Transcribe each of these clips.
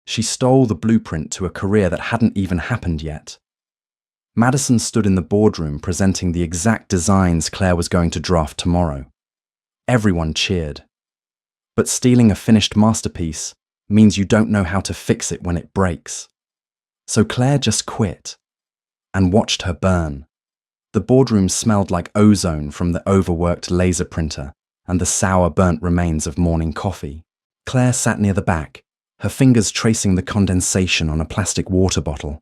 She stole the blueprint to a career that hadn't even happened yet. Madison stood in the boardroom presenting the exact designs Claire was going to draft tomorrow. Everyone cheered. But stealing a finished masterpiece means you don't know how to fix it when it breaks. So Claire just quit and watched her burn. The boardroom smelled like ozone from the overworked laser printer and the sour burnt remains of morning coffee. Claire sat near the back, her fingers tracing the condensation on a plastic water bottle.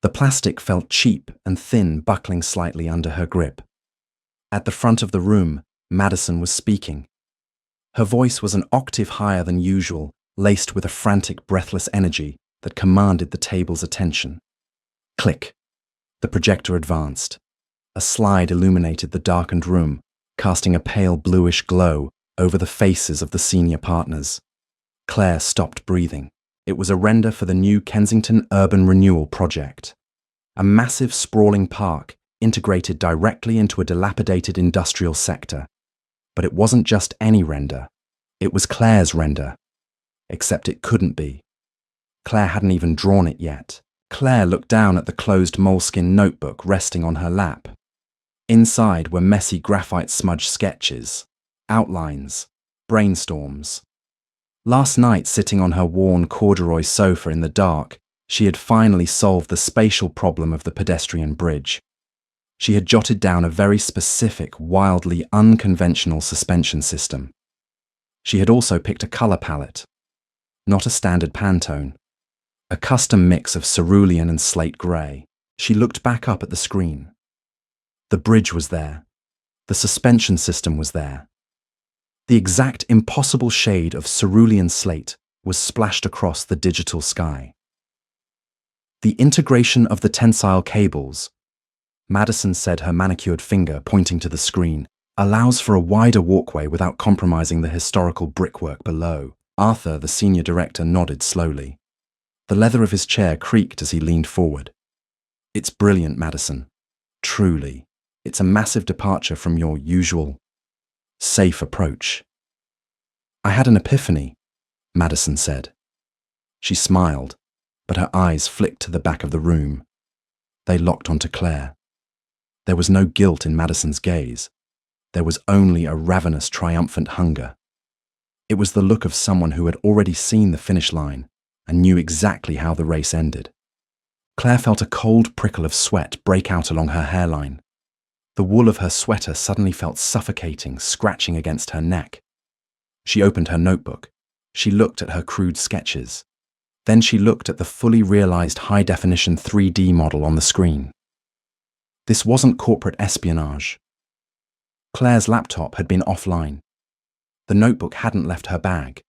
The plastic felt cheap and thin, buckling slightly under her grip. At the front of the room, Madison was speaking. Her voice was an octave higher than usual, laced with a frantic, breathless energy that commanded the table's attention. Click. The projector advanced. A slide illuminated the darkened room, casting a pale bluish glow over the faces of the senior partners. Claire stopped breathing. It was a render for the new Kensington Urban Renewal Project. A massive, sprawling park integrated directly into a dilapidated industrial sector. But it wasn't just any render. It was Claire's render. Except it couldn't be. Claire hadn't even drawn it yet. Claire looked down at the closed moleskin notebook resting on her lap. Inside were messy graphite-smudged sketches, outlines, brainstorms. Last night, sitting on her worn corduroy sofa in the dark, she had finally solved the spatial problem of the pedestrian bridge. She had jotted down a very specific, wildly unconventional suspension system. She had also picked a color palette. Not a standard Pantone. A custom mix of cerulean and slate grey. She looked back up at the screen. The bridge was there. The suspension system was there. The exact impossible shade of cerulean slate was splashed across the digital sky. The integration of the tensile cables, Madison said, her manicured finger pointing to the screen, allows for a wider walkway without compromising the historical brickwork below. Arthur, the senior director, nodded slowly. The leather of his chair creaked as he leaned forward. It's brilliant, Madison. Truly. It's a massive departure from your usual, safe approach. I had an epiphany, Madison said. She smiled, but her eyes flicked to the back of the room. They locked onto Claire. There was no guilt in Madison's gaze. There was only a ravenous, triumphant hunger. It was the look of someone who had already seen the finish line and knew exactly how the race ended. Claire felt a cold prickle of sweat break out along her hairline. The wool of her sweater suddenly felt suffocating, scratching against her neck. She opened her notebook. She looked at her crude sketches. Then she looked at the fully realized high-definition 3D model on the screen. This wasn't corporate espionage. Claire's laptop had been offline. The notebook hadn't left her bag.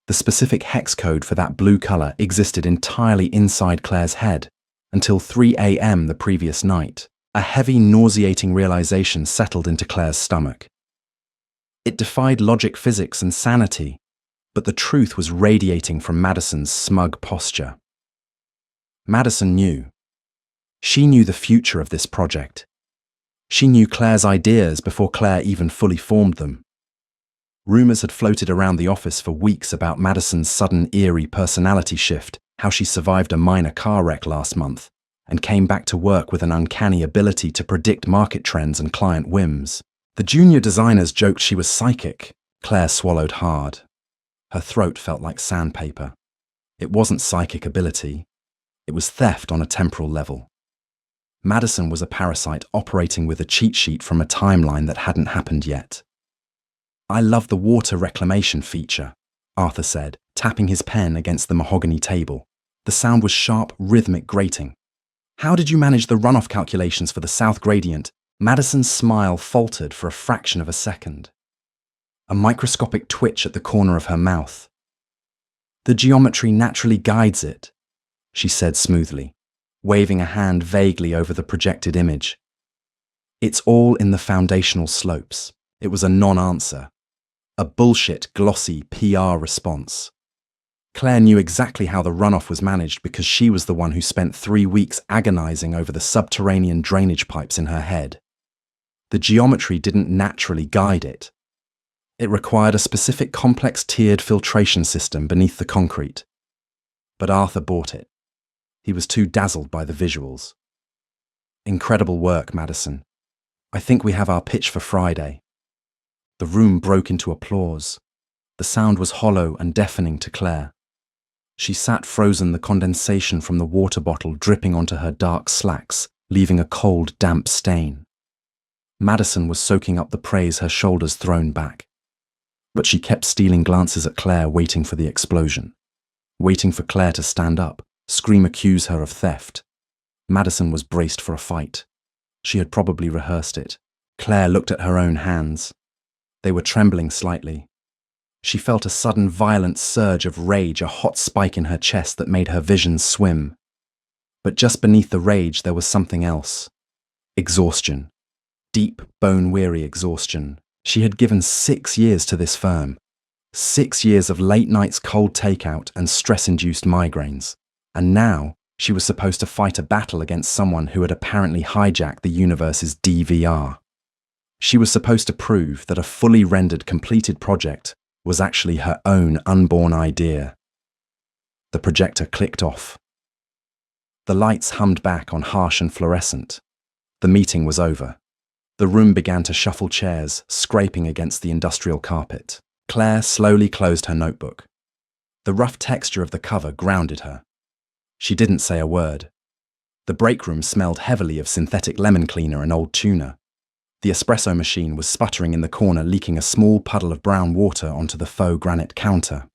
The specific hex code for that blue color existed entirely inside Claire's head until 3 a.m. the previous night. A heavy, nauseating realization settled into Claire's stomach. It defied logic, physics, and sanity, but the truth was radiating from Madison's smug posture. Madison knew. She knew the future of this project. She knew Claire's ideas before Claire even fully formed them. Rumors had floated around the office for weeks about Madison's sudden, eerie personality shift, how she survived a minor car wreck last month, and came back to work with an uncanny ability to predict market trends and client whims. The junior designers joked she was psychic. Claire swallowed hard. Her throat felt like sandpaper. It wasn't psychic ability. It was theft on a temporal level. Madison was a parasite operating with a cheat sheet from a timeline that hadn't happened yet. I love the water reclamation feature, Arthur said, tapping his pen against the mahogany table. The sound was sharp, rhythmic grating. How did you manage the runoff calculations for the south gradient? Madison's smile faltered for a fraction of a second. A microscopic twitch at the corner of her mouth. The geometry naturally guides it, she said smoothly, waving a hand vaguely over the projected image. It's all in the foundational slopes. It was a non-answer. A bullshit, glossy PR response. Claire knew exactly how the runoff was managed because she was the one who spent 3 weeks agonizing over the subterranean drainage pipes in her head. The geometry didn't naturally guide it. It required a specific complex tiered filtration system beneath the concrete, But Arthur bought it. He was too dazzled by the visuals. Incredible work, Madison. I think we have our pitch for Friday. The room broke into applause. The sound was hollow and deafening to Claire. She sat frozen, the condensation from the water bottle dripping onto her dark slacks, leaving a cold, damp stain. Madison was soaking up the praise, her shoulders thrown back. But she kept stealing glances at Claire, waiting for the explosion. Waiting for Claire to stand up, accuse her of theft. Madison was braced for a fight. She had probably rehearsed it. Claire looked at her own hands. They were trembling slightly. She felt a sudden violent surge of rage, a hot spike in her chest that made her vision swim. But just beneath the rage there was something else. Exhaustion. Deep, bone-weary exhaustion. She had given 6 years to this firm. 6 years of late nights, cold takeout, and stress-induced migraines. And now she was supposed to fight a battle against someone who had apparently hijacked the universe's DVR. She was supposed to prove that a fully rendered, completed project was actually her own unborn idea. The projector clicked off. The lights hummed back on harsh and fluorescent. The meeting was over. The room began to shuffle chairs, scraping against the industrial carpet. Claire slowly closed her notebook. The rough texture of the cover grounded her. She didn't say a word. The break room smelled heavily of synthetic lemon cleaner and old tuna. The espresso machine was sputtering in the corner, leaking a small puddle of brown water onto the faux granite counter.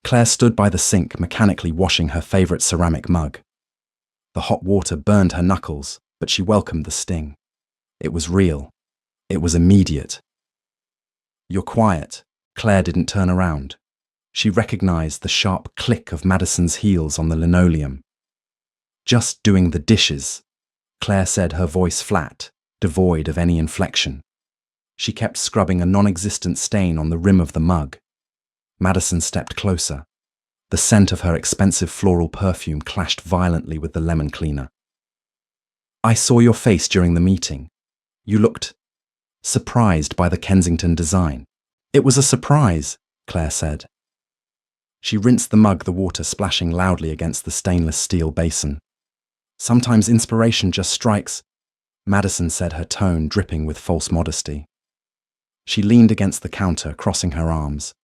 Claire stood by the sink, mechanically washing her favourite ceramic mug. The hot water burned her knuckles, but she welcomed the sting. It was real. It was immediate. "You're quiet." Claire didn't turn around. She recognized the sharp click of Madison's heels on the linoleum. "Just doing the dishes," Claire said, her voice flat, devoid of any inflection. She kept scrubbing a non-existent stain on the rim of the mug. Madison stepped closer. The scent of her expensive floral perfume clashed violently with the lemon cleaner. "I saw your face during the meeting. You looked surprised by the Kensington design." "It was a surprise," Claire said. She rinsed the mug, the water splashing loudly against the stainless steel basin. "Sometimes inspiration just strikes," Madison said, her tone dripping with false modesty. She leaned against the counter, crossing her arms.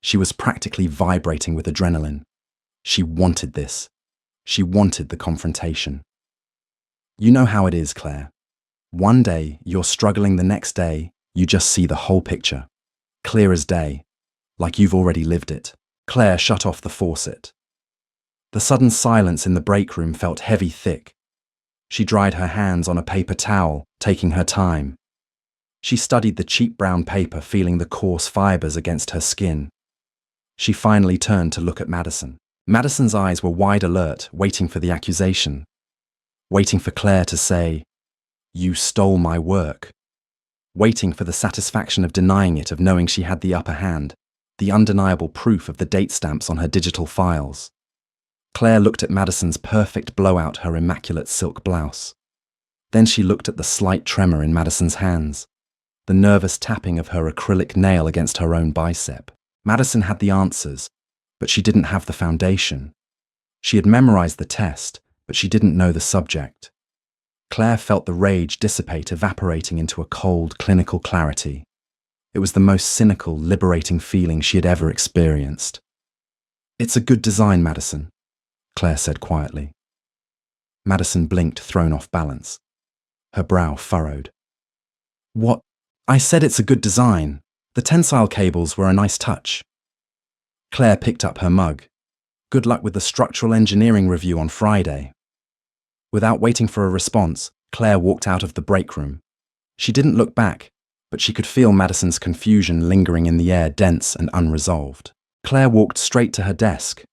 She was practically vibrating with adrenaline. She wanted this. She wanted the confrontation. "You know how it is, Claire. One day you're struggling, the next day you just see the whole picture. Clear as day, like you've already lived it." Claire shut off the faucet. The sudden silence in the break room felt heavy, thick. She dried her hands on a paper towel, taking her time. She studied the cheap brown paper, feeling the coarse fibers against her skin. She finally turned to look at Madison. Madison's eyes were wide alert, waiting for the accusation. Waiting for Claire to say, "You stole my work." Waiting for the satisfaction of denying it, of knowing she had the upper hand, the undeniable proof of the date stamps on her digital files. Claire looked at Madison's perfect blowout, her immaculate silk blouse. Then she looked at the slight tremor in Madison's hands, the nervous tapping of her acrylic nail against her own bicep. Madison had the answers, but she didn't have the foundation. She had memorized the test, but she didn't know the subject. Claire felt the rage dissipate, evaporating into a cold, clinical clarity. It was the most cynical, liberating feeling she had ever experienced. "It's a good design, Madison," Claire said quietly. Madison blinked, thrown off balance. Her brow furrowed. "What? I said it's a good design. The tensile cables were a nice touch." Claire picked up her mug. "Good luck with the structural engineering review on Friday." Without waiting for a response, Claire walked out of the break room. She didn't look back, but she could feel Madison's confusion lingering in the air, dense and unresolved. Claire walked straight to her desk.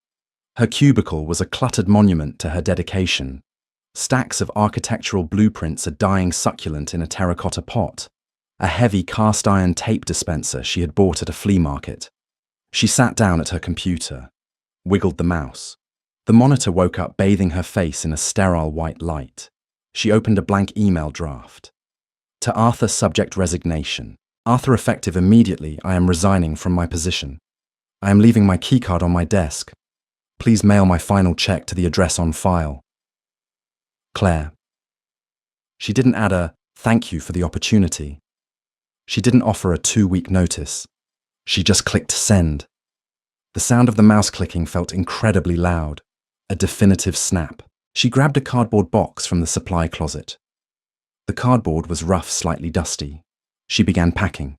Her cubicle was a cluttered monument to her dedication. Stacks of architectural blueprints, a dying succulent in a terracotta pot, a heavy cast-iron tape dispenser she had bought at a flea market. She sat down at her computer, wiggled the mouse. The monitor woke up, bathing her face in a sterile white light. She opened a blank email draft. To Arthur, subject resignation. Arthur, effective immediately, I am resigning from my position. I am leaving my keycard on my desk. Please mail my final check to the address on file. Claire. She didn't add a thank you for the opportunity. She didn't offer a 2-week notice. She just clicked send. The sound of the mouse clicking felt incredibly loud, a definitive snap. She grabbed a cardboard box from the supply closet. The cardboard was rough, slightly dusty. She began packing.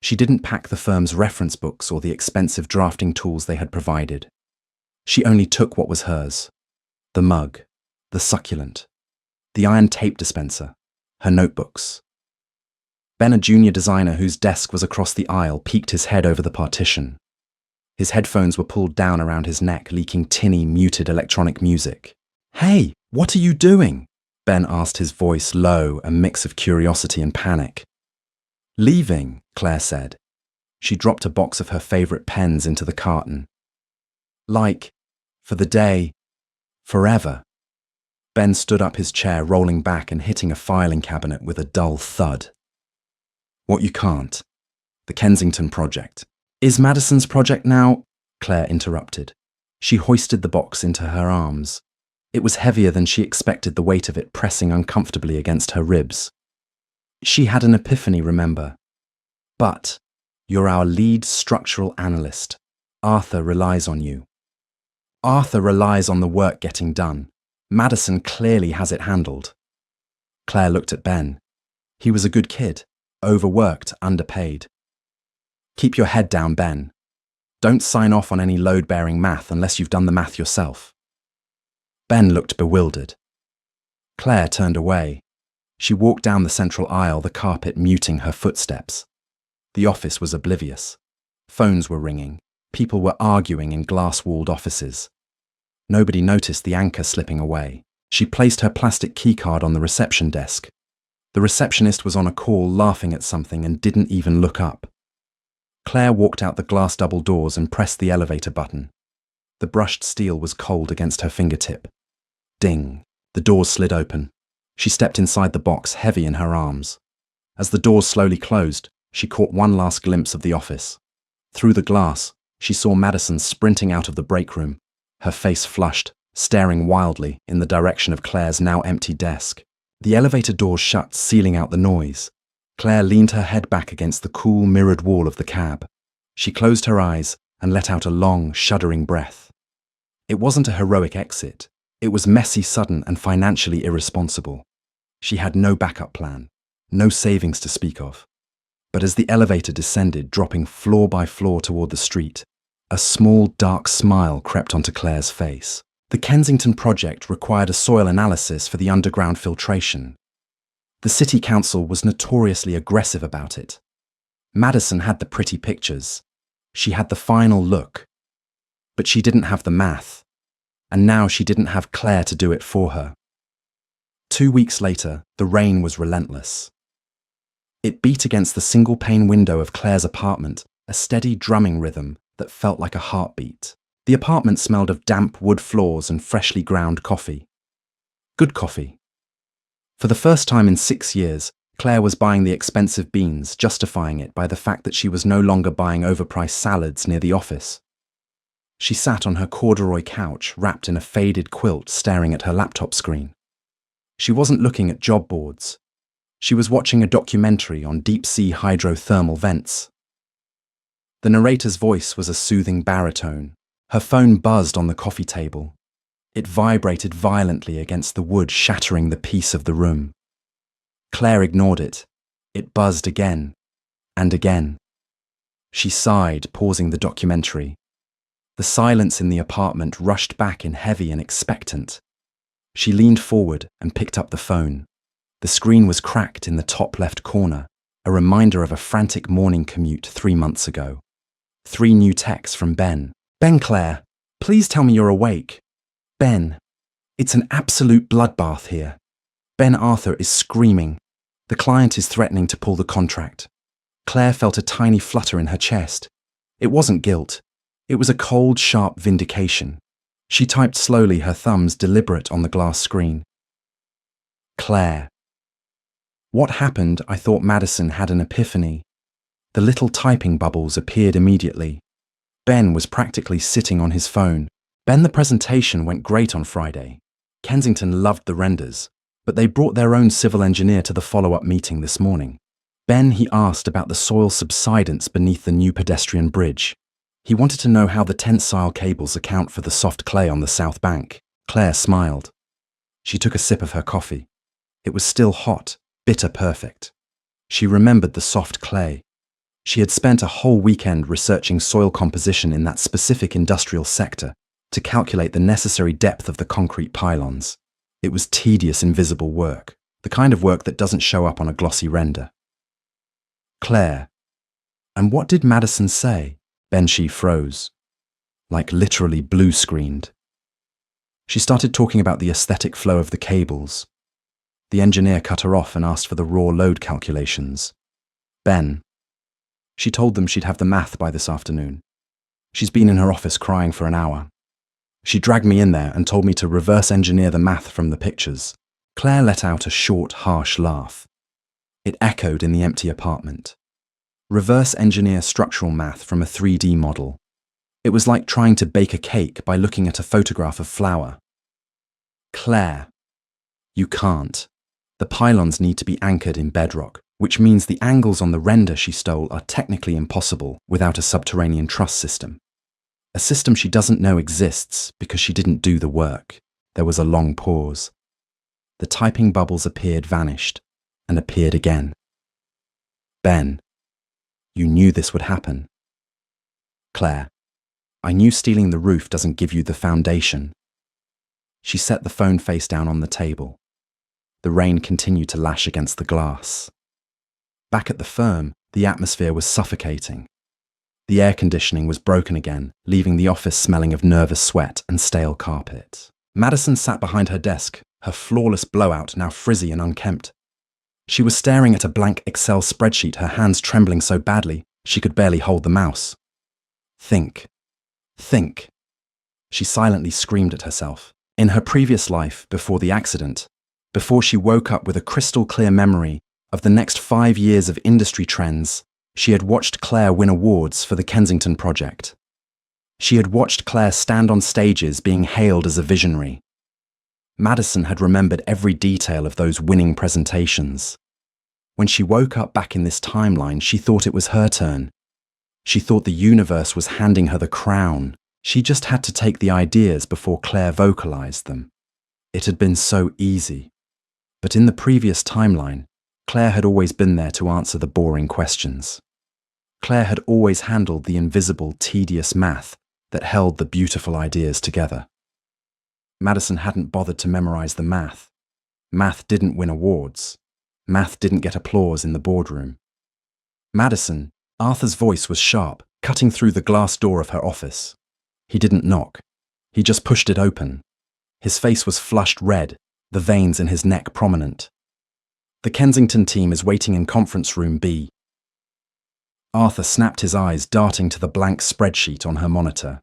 She didn't pack the firm's reference books or the expensive drafting tools they had provided. She only took what was hers: the mug, the succulent, the iron tape dispenser, her notebooks. Ben, a junior designer whose desk was across the aisle, peeked his head over the partition. His headphones were pulled down around his neck, leaking tinny, muted electronic music. "Hey, what are you doing?" Ben asked, his voice low, a mix of curiosity and panic. "Leaving," Claire said. She dropped a box of her favorite pens into the carton. "Like, for the day, forever." Ben stood up his chair, rolling back and hitting a filing cabinet with a dull thud. "What you can't. The Kensington project." "Is Madison's project now?" Claire interrupted. She hoisted the box into her arms. It was heavier than she expected, the weight of it pressing uncomfortably against her ribs. She had an epiphany, remember. "But you're our lead structural analyst. Arthur relies on you." "Arthur relies on the work getting done. Madison clearly has it handled." Claire looked at Ben. He was a good kid, overworked, underpaid. "Keep your head down, Ben. Don't sign off on any load-bearing math unless you've done the math yourself." Ben looked bewildered. Claire turned away. She walked down the central aisle, the carpet muting her footsteps. The office was oblivious. Phones were ringing. People were arguing in glass-walled offices. Nobody noticed the anchor slipping away. She placed her plastic keycard on the reception desk. The receptionist was on a call, laughing at something, and didn't even look up. Claire walked out the glass double doors and pressed the elevator button. The brushed steel was cold against her fingertip. Ding. The doors slid open. She stepped inside the box, heavy in her arms. As the doors slowly closed, she caught one last glimpse of the office. Through the glass, she saw Madison sprinting out of the break room, her face flushed, staring wildly in the direction of Claire's now empty desk. The elevator doors shut, sealing out the noise. Claire leaned her head back against the cool, mirrored wall of the cab. She closed her eyes and let out a long, shuddering breath. It wasn't a heroic exit. It was messy, sudden, and financially irresponsible. She had no backup plan, no savings to speak of. But as the elevator descended, dropping floor by floor toward the street, a small, dark smile crept onto Claire's face. The Kensington project required a soil analysis for the underground filtration. The city council was notoriously aggressive about it. Madison had the pretty pictures. She had the final look. But she didn't have the math. And now she didn't have Claire to do it for her. 2 weeks later, the rain was relentless. It beat against the single-pane window of Claire's apartment, a steady drumming rhythm that felt like a heartbeat. The apartment smelled of damp wood floors and freshly ground coffee. Good coffee. For the first time in 6 years, Claire was buying the expensive beans, justifying it by the fact that she was no longer buying overpriced salads near the office. She sat on her corduroy couch, wrapped in a faded quilt, staring at her laptop screen. She wasn't looking at job boards. She was watching a documentary on deep-sea hydrothermal vents. The narrator's voice was a soothing baritone. Her phone buzzed on the coffee table. It vibrated violently against the wood, shattering the peace of the room. Claire ignored it. It buzzed again and again. She sighed, pausing the documentary. The silence in the apartment rushed back in, heavy and expectant. She leaned forward and picked up the phone. The screen was cracked in the top left corner, a reminder of a frantic morning commute 3 months ago. 3 new texts from Ben. "Ben, Claire, please tell me you're awake. Ben, it's an absolute bloodbath here. Ben Arthur is screaming. The client is threatening to pull the contract." Claire felt a tiny flutter in her chest. It wasn't guilt. It was a cold, sharp vindication. She typed slowly, her thumbs deliberate on the glass screen. Claire. What happened? I thought Madison had an epiphany. The little typing bubbles appeared immediately. Ben was practically sitting on his phone, Ben, the presentation went great on Friday. Kensington loved the renders, but they brought their own civil engineer to the follow-up meeting this morning. Ben, he asked about the soil subsidence beneath the new pedestrian bridge. He wanted to know how the tensile cables account for the soft clay on the south bank. Claire smiled. She took a sip of her coffee. It was still hot, bitter perfect. She remembered the soft clay. She had spent a whole weekend researching soil composition in that specific industrial sector to calculate the necessary depth of the concrete pylons. It was tedious, invisible work, the kind of work that doesn't show up on a glossy render. Claire. And what did Madison say? She froze, like literally blue-screened. She started talking about the aesthetic flow of the cables. The engineer cut her off and asked for the raw load calculations. She told them she'd have the math by this afternoon. She's been in her office crying for an hour. She dragged me in there and told me to reverse engineer the math from the pictures. Claire let out a short, harsh laugh. It echoed in the empty apartment. Reverse engineer structural math from a 3D model. It was like trying to bake a cake by looking at a photograph of flour. Claire, you can't. The pylons need to be anchored in bedrock, which means the angles on the render she stole are technically impossible without a subterranean truss system. A system she doesn't know exists because she didn't do the work. There was a long pause. The typing bubbles appeared, vanished, and appeared again. Ben, you knew this would happen. Claire, I knew stealing the roof doesn't give you the foundation. She set the phone face down on the table. The rain continued to lash against the glass. Back at the firm, the atmosphere was suffocating. The air conditioning was broken again, leaving the office smelling of nervous sweat and stale carpet. Madison sat behind her desk, her flawless blowout now frizzy and unkempt. She was staring at a blank Excel spreadsheet, her hands trembling so badly she could barely hold the mouse. Think. Think. She silently screamed at herself. In her previous life, before the accident, before she woke up with a crystal-clear memory of the next 5 years of industry trends, she had watched Claire win awards for the Kensington project. She had watched Claire stand on stages being hailed as a visionary. Madison had remembered every detail of those winning presentations. When she woke up back in this timeline, she thought it was her turn. She thought the universe was handing her the crown. She just had to take the ideas before Claire vocalized them. It had been so easy. But in the previous timeline, Claire had always been there to answer the boring questions. Claire had always handled the invisible, tedious math that held the beautiful ideas together. Madison hadn't bothered to memorize the math. Math didn't win awards. Math didn't get applause in the boardroom. Madison, Arthur's voice was sharp, cutting through the glass door of her office. He didn't knock. He just pushed it open. His face was flushed red, the veins in his neck prominent. The Kensington team is waiting in conference room B. Arthur snapped his eyes, darting to the blank spreadsheet on her monitor.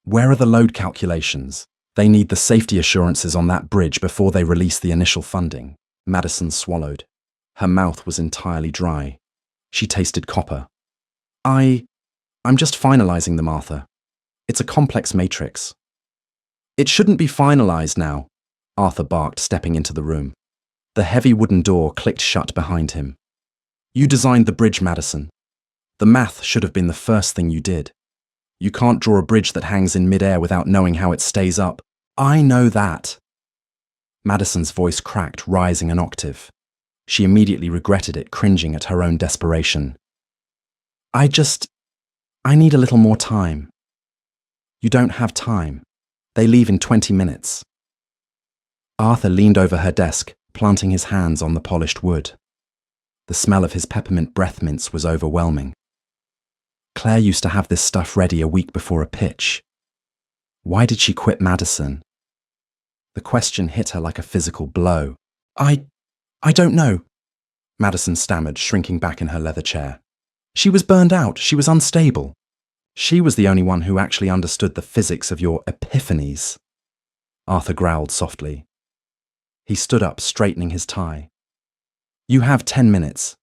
Where are the load calculations? They need the safety assurances on that bridge before they release the initial funding. Madison swallowed. Her mouth was entirely dry. She tasted copper. I'm just finalizing them, Arthur. It's a complex matrix. It shouldn't be finalized now, Arthur barked, stepping into the room. The heavy wooden door clicked shut behind him. You designed the bridge, Madison. The math should have been the first thing you did. You can't draw a bridge that hangs in midair without knowing how it stays up. I know that. Madison's voice cracked, rising an octave. She immediately regretted it, cringing at her own desperation. I need a little more time. You don't have time. They leave in 20 minutes. Arthur leaned over her desk, planting his hands on the polished wood. The smell of his peppermint breath mints was overwhelming. Claire used to have this stuff ready a week before a pitch. Why did she quit Madison? The question hit her like a physical blow. I don't know, Madison stammered, shrinking back in her leather chair. She was burned out. She was unstable. She was the only one who actually understood the physics of your epiphanies. Arthur growled softly. He stood up, straightening his tie. You have 10 minutes.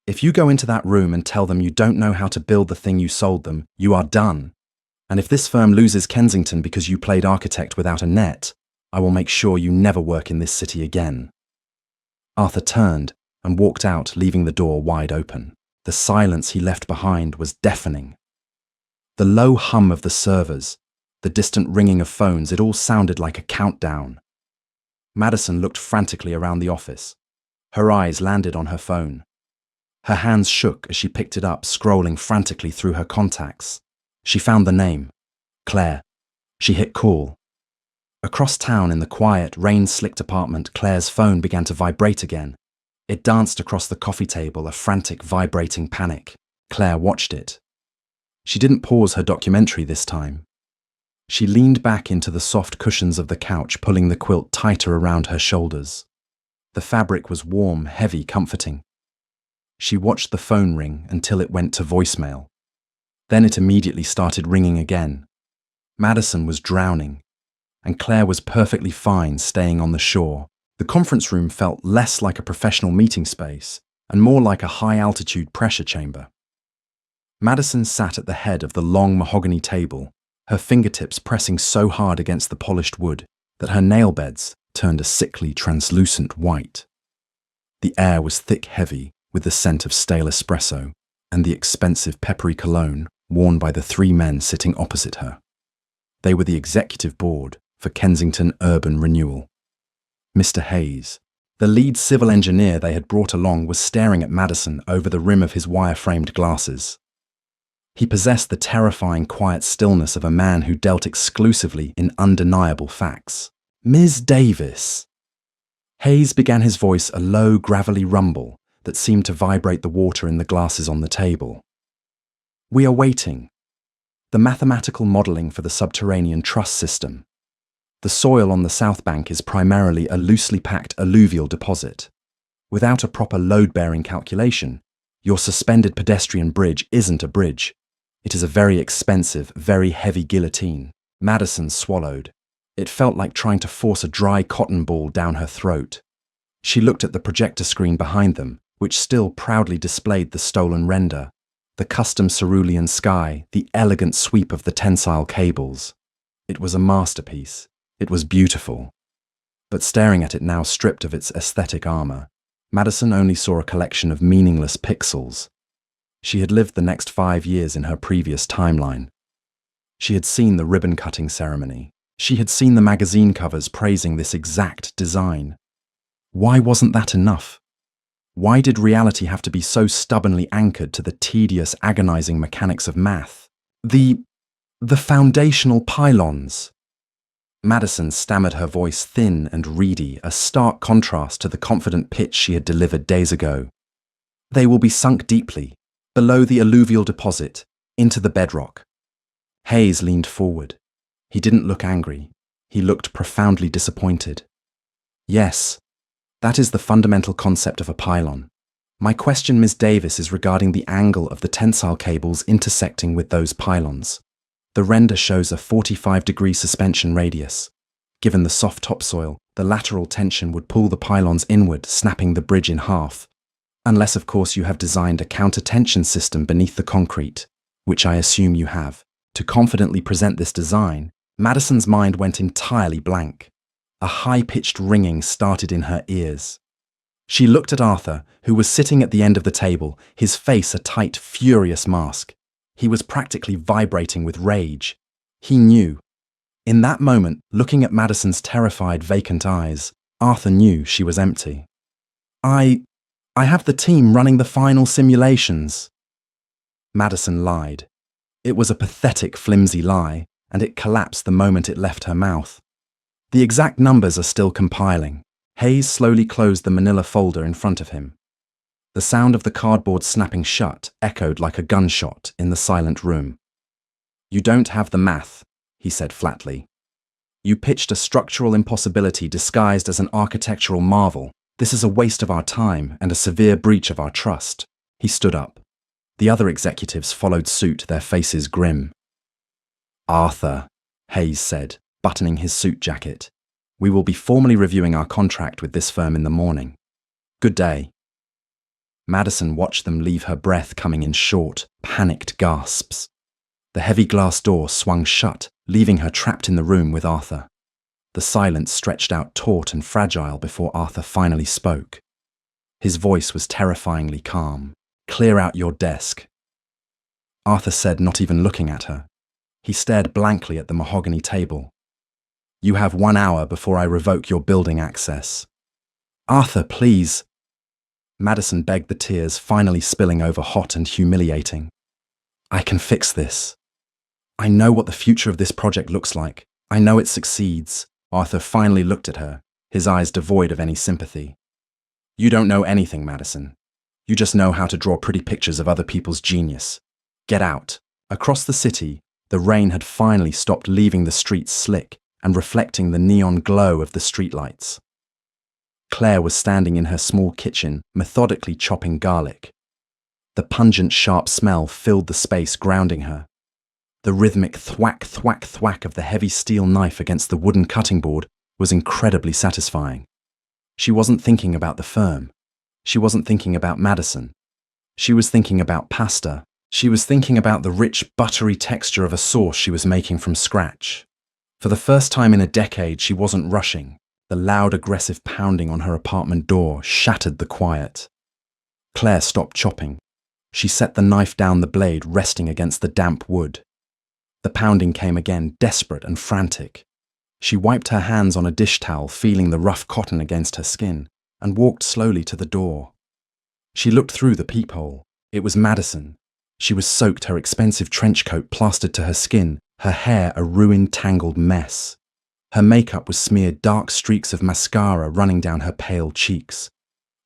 If you go into that room and tell them you don't know how to build the thing you sold them, you are done. And if this firm loses Kensington because you played architect without a net, I will make sure you never work in this city again." Arthur turned and walked out, leaving the door wide open. The silence he left behind was deafening. The low hum of the servers, the distant ringing of phones, it all sounded like a countdown. Madison looked frantically around the office. Her eyes landed on her phone. Her hands shook as she picked it up, scrolling frantically through her contacts. She found the name, Claire. She hit call. Across town in the quiet, rain-slicked apartment, Claire's phone began to vibrate again. It danced across the coffee table, a frantic, vibrating panic. Claire watched it. She didn't pause her documentary this time. She leaned back into the soft cushions of the couch, pulling the quilt tighter around her shoulders. The fabric was warm, heavy, comforting. She watched the phone ring until it went to voicemail. Then it immediately started ringing again. Madison was drowning, and Claire was perfectly fine staying on the shore. The conference room felt less like a professional meeting space and more like a high-altitude pressure chamber. Madison sat at the head of the long mahogany table, her fingertips pressing so hard against the polished wood that her nail beds turned a sickly, translucent white. The air was thick, heavy, with the scent of stale espresso and the expensive peppery cologne worn by the three men sitting opposite her. They were the executive board for Kensington Urban Renewal. Mr. Hayes, the lead civil engineer they had brought along, was staring at Madison over the rim of his wire-framed glasses. He possessed the terrifying quiet stillness of a man who dealt exclusively in undeniable facts. "Ms. Davis." Hayes began his voice a low, gravelly rumble that seemed to vibrate the water in the glasses on the table. "We are waiting. The mathematical modelling for the subterranean truss system. The soil on the south bank is primarily a loosely packed alluvial deposit. Without a proper load-bearing calculation, your suspended pedestrian bridge isn't a bridge. It is a very expensive, very heavy guillotine." Madison swallowed. It felt like trying to force a dry cotton ball down her throat. She looked at the projector screen behind them, which still proudly displayed the stolen render, the custom cerulean sky, the elegant sweep of the tensile cables. It was a masterpiece. It was beautiful. But staring at it now stripped of its aesthetic armor, Madison only saw a collection of meaningless pixels. She had lived the next 5 years in her previous timeline. She had seen the ribbon-cutting ceremony. She had seen the magazine covers praising this exact design. Why wasn't that enough? Why did reality have to be so stubbornly anchored to the tedious, agonizing mechanics of math? The foundational pylons. Madison stammered, her voice thin and reedy, a stark contrast to the confident pitch she had delivered days ago. "They will be sunk deeply, below the alluvial deposit, into the bedrock." Hayes leaned forward. He didn't look angry. He looked profoundly disappointed. "Yes, that is the fundamental concept of a pylon. My question, Ms. Davis, is regarding the angle of the tensile cables intersecting with those pylons. The render shows a 45-degree suspension radius. Given the soft topsoil, the lateral tension would pull the pylons inward, snapping the bridge in half. Unless, of course, you have designed a counter-tension system beneath the concrete, which I assume you have. To confidently present this design, Madison's mind went entirely blank. A high-pitched ringing started in her ears. She looked at Arthur, who was sitting at the end of the table, his face a tight, furious mask. He was practically vibrating with rage. He knew. In that moment, looking at Madison's terrified, vacant eyes, Arthur knew she was empty. I have the team running the final simulations." Madison lied. It was a pathetic, flimsy lie, and it collapsed the moment it left her mouth. "The exact numbers are still compiling." Hayes slowly closed the manila folder in front of him. The sound of the cardboard snapping shut echoed like a gunshot in the silent room. "You don't have the math," he said flatly. "You pitched a structural impossibility disguised as an architectural marvel. This is a waste of our time and a severe breach of our trust." He stood up. The other executives followed suit, their faces grim. "Arthur," Hayes said, buttoning his suit jacket, "we will be formally reviewing our contract with this firm in the morning. Good day." Madison watched them leave, her breath coming in short, panicked gasps. The heavy glass door swung shut, leaving her trapped in the room with Arthur. The silence stretched out taut and fragile before Arthur finally spoke. His voice was terrifyingly calm. "Clear out your desk." Arthur said, not even looking at her. He stared blankly at the mahogany table. "You have 1 hour before I revoke your building access." "Arthur, please." Madison begged, the tears finally spilling over hot and humiliating. "I can fix this. I know what the future of this project looks like. I know it succeeds." Arthur finally looked at her, his eyes devoid of any sympathy. "You don't know anything, Madison. You just know how to draw pretty pictures of other people's genius. Get out." Across the city, the rain had finally stopped, leaving the streets slick and reflecting the neon glow of the streetlights. Claire was standing in her small kitchen, methodically chopping garlic. The pungent, sharp smell filled the space, grounding her. The rhythmic thwack, thwack, thwack of the heavy steel knife against the wooden cutting board was incredibly satisfying. She wasn't thinking about the firm. She wasn't thinking about Madison. She was thinking about pasta. She was thinking about the rich, buttery texture of a sauce she was making from scratch. For the first time in a decade, she wasn't rushing. The loud, aggressive pounding on her apartment door shattered the quiet. Claire stopped chopping. She set the knife down, the blade resting against the damp wood. The pounding came again, desperate and frantic. She wiped her hands on a dish towel, feeling the rough cotton against her skin, and walked slowly to the door. She looked through the peephole. It was Madison. She was soaked, her expensive trench coat plastered to her skin, her hair a ruined, tangled mess. Her makeup was smeared, dark streaks of mascara running down her pale cheeks.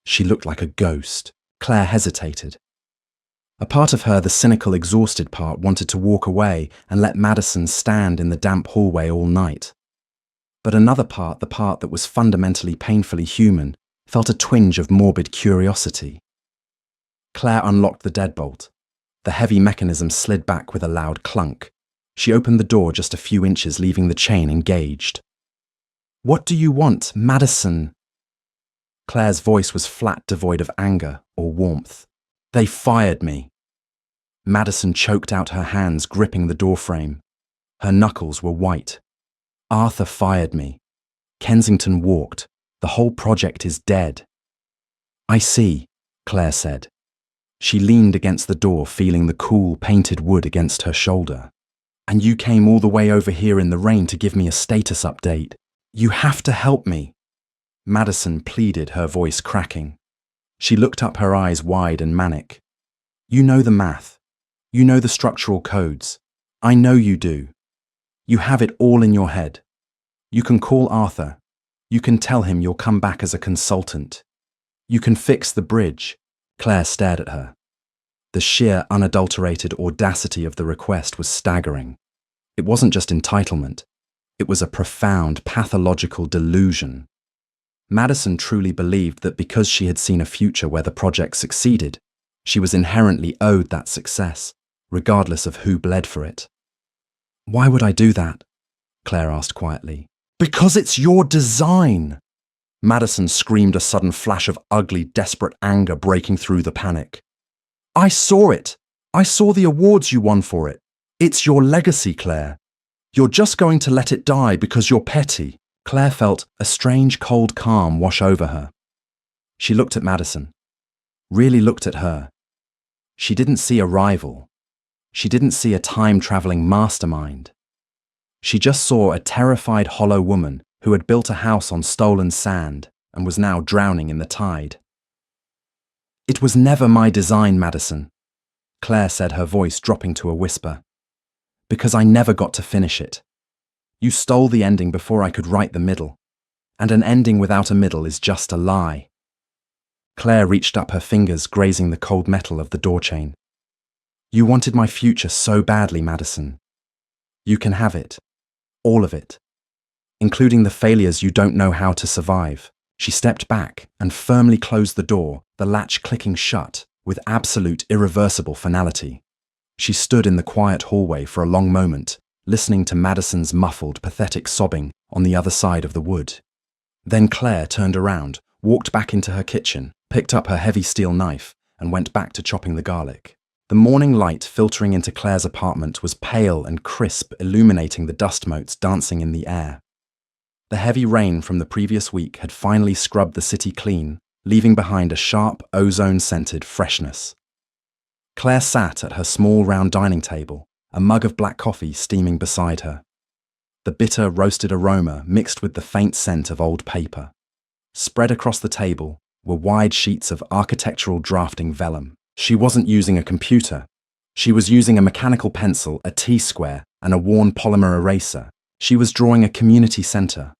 She looked like a ghost. Claire hesitated. A part of her, the cynical, exhausted part, wanted to walk away and let Madison stand in the damp hallway all night. But another part, the part that was fundamentally painfully human, felt a twinge of morbid curiosity. Claire unlocked the deadbolt. The heavy mechanism slid back with a loud clunk. She opened the door just a few inches, leaving the chain engaged. "What do you want, Madison?" Claire's voice was flat, devoid of anger or warmth. "They fired me." Madison choked out her hands, gripping the doorframe. Her knuckles were white. "Arthur fired me. Kensington walked. The whole project is dead." "I see," Claire said. She leaned against the door, feeling the cool, painted wood against her shoulder. "And you came all the way over here in the rain to give me a status update. You have to help me." Madison pleaded, her voice cracking. She looked up, her eyes wide and manic. "You know the math. You know the structural codes. I know you do. You have it all in your head. You can call Arthur. You can tell him you'll come back as a consultant. You can fix the bridge." Claire stared at her. The sheer, unadulterated audacity of the request was staggering. It wasn't just entitlement. It was a profound, pathological delusion. Madison truly believed that because she had seen a future where the project succeeded, she was inherently owed that success, regardless of who bled for it. "Why would I do that?" Claire asked quietly. "Because it's your design!" Madison screamed, a sudden flash of ugly, desperate anger breaking through the panic. "I saw it! I saw the awards you won for it. It's your legacy, Claire. You're just going to let it die because you're petty." Claire felt a strange, cold calm wash over her. She looked at Madison. Really looked at her. She didn't see a rival. She didn't see a time-traveling mastermind. She just saw a terrified, hollow woman who had built a house on stolen sand and was now drowning in the tide. "It was never my design, Madison," Claire said, her voice dropping to a whisper. "Because I never got to finish it. You stole the ending before I could write the middle, and an ending without a middle is just a lie." Claire reached up, her fingers grazing the cold metal of the door chain. "You wanted my future so badly, Madison. You can have it. All of it. Including the failures you don't know how to survive." She stepped back and firmly closed the door, the latch clicking shut with absolute, irreversible finality. She stood in the quiet hallway for a long moment, listening to Madison's muffled, pathetic sobbing on the other side of the wood. Then Claire turned around, walked back into her kitchen, picked up her heavy steel knife, and went back to chopping the garlic. The morning light filtering into Claire's apartment was pale and crisp, illuminating the dust motes dancing in the air. The heavy rain from the previous week had finally scrubbed the city clean, leaving behind a sharp, ozone-scented freshness. Claire sat at her small round dining table, a mug of black coffee steaming beside her. The bitter, roasted aroma mixed with the faint scent of old paper. Spread across the table were wide sheets of architectural drafting vellum. She wasn't using a computer. She was using a mechanical pencil, a T-square, and a worn polymer eraser. She was drawing a community centre.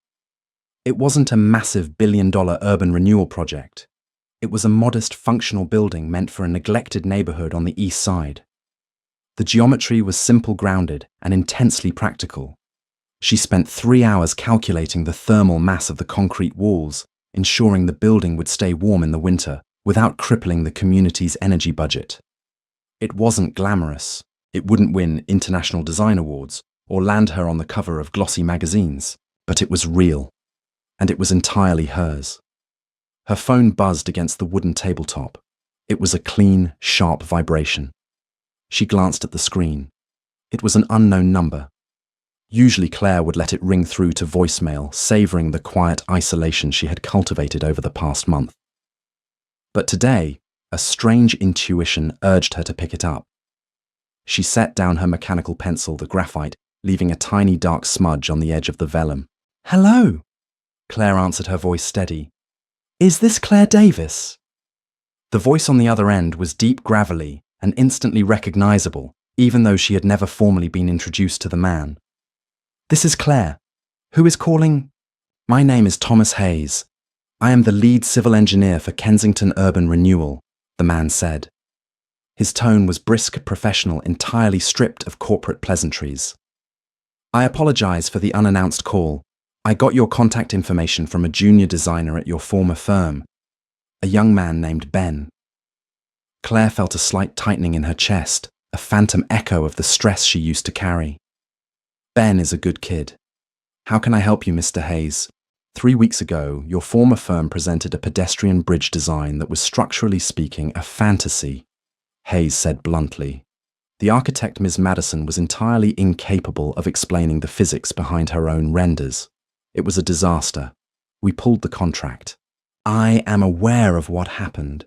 It wasn't a massive billion-dollar urban renewal project. It was a modest, functional building meant for a neglected neighbourhood on the east side. The geometry was simple, grounded, and intensely practical. She spent 3 hours calculating the thermal mass of the concrete walls, ensuring the building would stay warm in the winter without crippling the community's energy budget. It wasn't glamorous. It wouldn't win international design awards or land her on the cover of glossy magazines, but it was real. And it was entirely hers. Her phone buzzed against the wooden tabletop. It was a clean, sharp vibration. She glanced at the screen. It was an unknown number. Usually Claire would let it ring through to voicemail, savouring the quiet isolation she had cultivated over the past month. But today, a strange intuition urged her to pick it up. She set down her mechanical pencil, the graphite, leaving a tiny dark smudge on the edge of the vellum. "Hello," Claire answered, her voice steady. "Is this Claire Davis?" The voice on the other end was deep, gravelly, and instantly recognisable, even though she had never formally been introduced to the man. "This is Claire. Who is calling?" "My name is Thomas Hayes. I am the lead civil engineer for Kensington Urban Renewal," the man said. His tone was brisk, professional, entirely stripped of corporate pleasantries. "I apologise for the unannounced call. I got your contact information from a junior designer at your former firm, a young man named Ben." Claire felt a slight tightening in her chest, a phantom echo of the stress she used to carry. "Ben is a good kid. How can I help you, Mr. Hayes? 3 weeks ago, your former firm presented a pedestrian bridge design that was structurally speaking a fantasy," Hayes said bluntly. The architect, Ms. Madison, was entirely incapable of explaining the physics behind her own renders. It was a disaster. We pulled the contract. "I am aware of what happened,"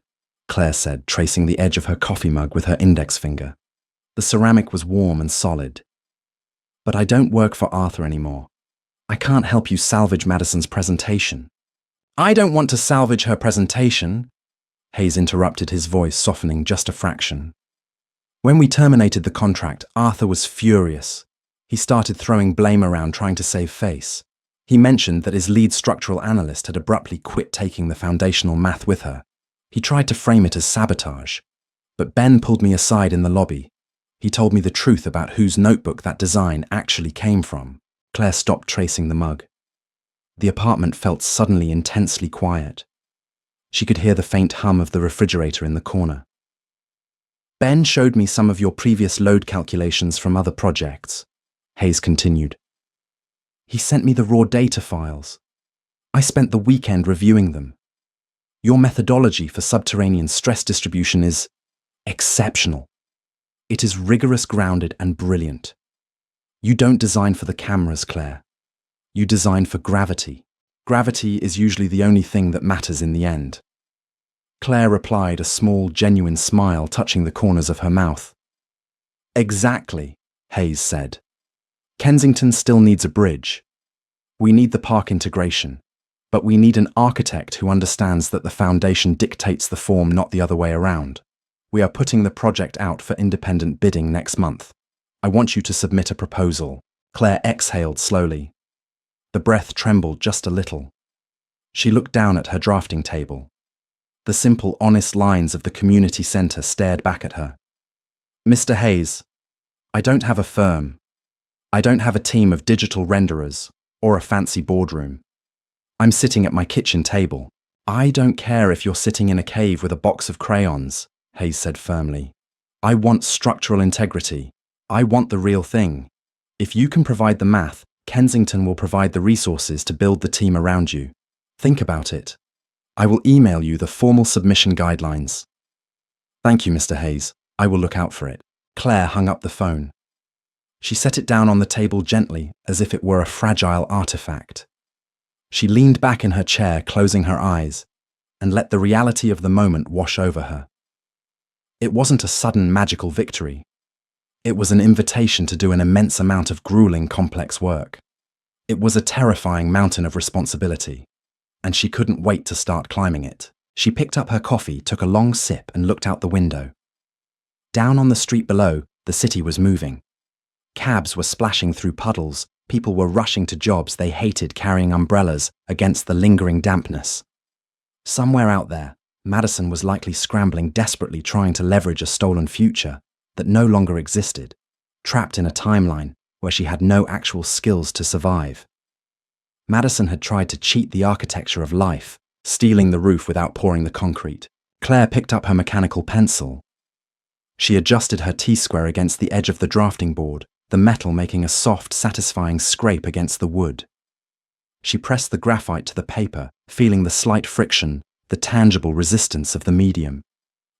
Claire said, tracing the edge of her coffee mug with her index finger. The ceramic was warm and solid. "But I don't work for Arthur anymore. I can't help you salvage Madison's presentation." "I don't want to salvage her presentation," Hayes interrupted, his voice softening just a fraction. "When we terminated the contract, Arthur was furious. He started throwing blame around, trying to save face. He mentioned that his lead structural analyst had abruptly quit taking the foundational math with her. He tried to frame it as sabotage. But Ben pulled me aside in the lobby. He told me the truth about whose notebook that design actually came from." Claire stopped tracing the mug. The apartment felt suddenly intensely quiet. She could hear the faint hum of the refrigerator in the corner. "Ben showed me some of your previous load calculations from other projects," Hayes continued. "He sent me the raw data files. I spent the weekend reviewing them. Your methodology for subterranean stress distribution is exceptional. It is rigorous, grounded, and brilliant. You don't design for the cameras, Claire. You design for gravity. Gravity is usually the only thing that matters in the end." Claire replied, a small, genuine smile touching the corners of her mouth. "Exactly," Hayes said. "Kensington still needs a bridge. We need the park integration, but we need an architect who understands that the foundation dictates the form, not the other way around. We are putting the project out for independent bidding next month. I want you to submit a proposal." Claire exhaled slowly. The breath trembled just a little. She looked down at her drafting table. The simple, honest lines of the community centre stared back at her. "Mr. Hayes, I don't have a firm. I don't have a team of digital renderers or a fancy boardroom. I'm sitting at my kitchen table. I don't care if you're sitting in a cave with a box of crayons," Hayes said firmly. "I want structural integrity. I want the real thing. If you can provide the math, Kensington will provide the resources to build the team around you. Think about it. I will email you the formal submission guidelines." "Thank you, Mr. Hayes. I will look out for it. Claire hung up the phone. She set it down on the table gently, as if it were a fragile artifact. She leaned back in her chair, closing her eyes, and let the reality of the moment wash over her. It wasn't a sudden magical victory. It was an invitation to do an immense amount of grueling, complex work. It was a terrifying mountain of responsibility, and she couldn't wait to start climbing it. She picked up her coffee, took a long sip, and looked out the window. Down on the street below, the city was moving. Cabs were splashing through puddles, people were rushing to jobs they hated, carrying umbrellas against the lingering dampness. Somewhere out there, Madison was likely scrambling desperately, trying to leverage a stolen future that no longer existed, trapped in a timeline where she had no actual skills to survive. Madison had tried to cheat the architecture of life, stealing the roof without pouring the concrete. Claire picked up her mechanical pencil. She adjusted her T-square against the edge of the drafting board, the metal making a soft, satisfying scrape against the wood. She pressed the graphite to the paper, feeling the slight friction, the tangible resistance of the medium.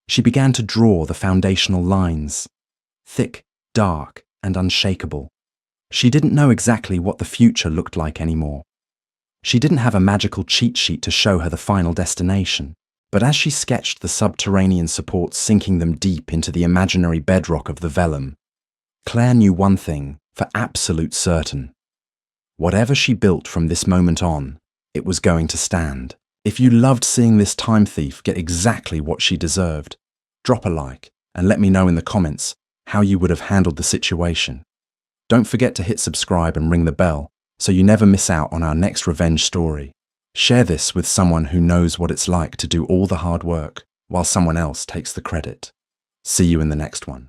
She began to draw the foundational lines, thick, dark, and unshakable. She didn't know exactly what the future looked like anymore. She didn't have a magical cheat sheet to show her the final destination, but as she sketched the subterranean supports sinking them deep into the imaginary bedrock of the vellum, Claire knew one thing for absolute certain. Whatever she built from this moment on, it was going to stand. If you loved seeing this time thief get exactly what she deserved, drop a like and let me know in the comments how you would have handled the situation. Don't forget to hit subscribe and ring the bell so you never miss out on our next revenge story. Share this with someone who knows what it's like to do all the hard work while someone else takes the credit. See you in the next one.